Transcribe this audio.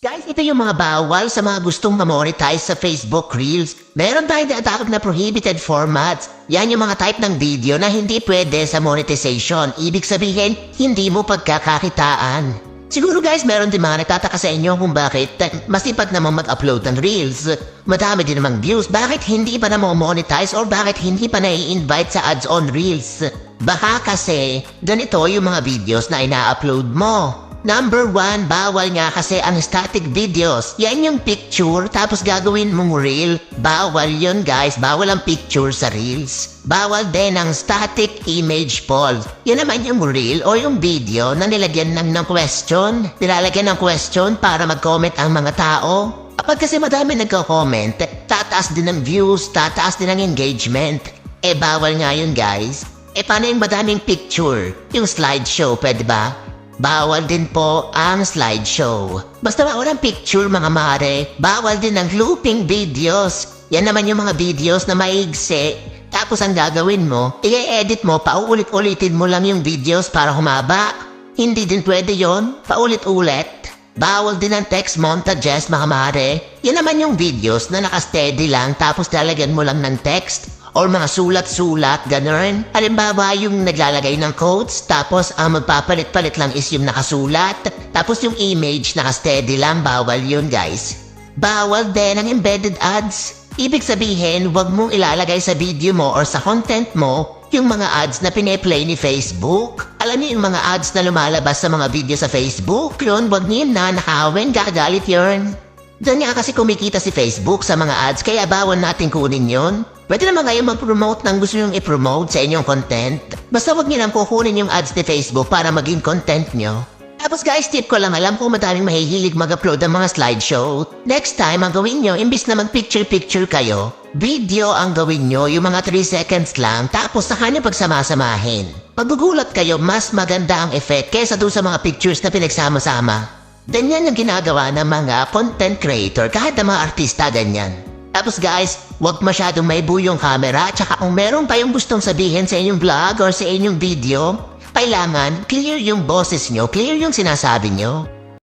Guys, ito yung mga bawal sa mga gustong ma-monetize sa Facebook Reels. Meron tayong tinatawag na prohibited formats. Yan yung mga type ng video na hindi pwede sa monetization. Ibig sabihin, hindi mo pagkakakitaan. Siguro guys, meron din mga nagtataka sa inyo kung bakit masipag naman mag-upload ng Reels. Madami din namang views, bakit hindi pa na monetize or bakit hindi pa na-i-invite sa ads on Reels? Baka kasi ganito yung mga videos na ina-upload mo. Number 1, bawal nga kasi ang static videos. Yan yung picture tapos gagawin mong reel. Bawal yun guys, bawal ang picture sa reels. Bawal din ang static image poll. Yan naman yung reel o yung video na nilagyan ng question. Nilalagyan ng question para mag-comment ang mga tao. Kapag kasi madami nagko-comment, tataas din ng views, tataas din ng engagement. Bawal nga yun guys. Paano yung madaming picture? Yung slideshow, pwede ba? Bawal din po ang slideshow. Basta walang picture mga mare, bawal din ang looping videos. Yan naman yung mga videos na maigsi. Tapos ang gagawin mo, i-edit mo, paulit-ulitin mo lang yung videos para humaba. Hindi din pwede yon, paulit-ulit. Bawal din ang text montages mga mare. Yan naman yung videos na nakasteady lang tapos lalagyan mo lang ng text. Or mga sulat-sulat, ganun. Halimbawa yung naglalagay ng quotes, tapos ang magpapalit-palit lang is yung nakasulat. Tapos yung image, nakasteady lang, bawal yun guys. Bawal din ang embedded ads. Ibig sabihin, wag mong ilalagay sa video mo or sa content mo yung mga ads na pineplay ni Facebook. Alam niyo yung mga ads na lumalabas sa mga video sa Facebook? Yun, wag niyo na nakawin, gagalit yun. Diyan nga kasi kumikita si Facebook sa mga ads kaya bawal natin kunin yun. Pwede naman kayo mag-promote ng gusto nyong i-promote sa inyong content. Basta wag niyo lang kukunin yung ads ni Facebook para maging content nyo. Tapos guys, tip ko lang, alam ko madaming mahihilig mag-upload ng mga slideshow. Next time, ang gawin nyo, imbis na mag-picture-picture kayo, video ang gawin nyo, yung mga 3 seconds lang, tapos saka nyo pagsamasamahin. Paggugulat kayo, mas maganda ang effect kesa doon sa mga pictures na pinagsama-sama. Ganyan yung ginagawa ng mga content creator, kahit ng mga artista ganyan. Tapos guys, huwag masyadong may buyong camera, tsaka kung meron kayong gustong sabihin sa inyong vlog or sa inyong video, kailangan clear yung boses nyo, clear yung sinasabi nyo.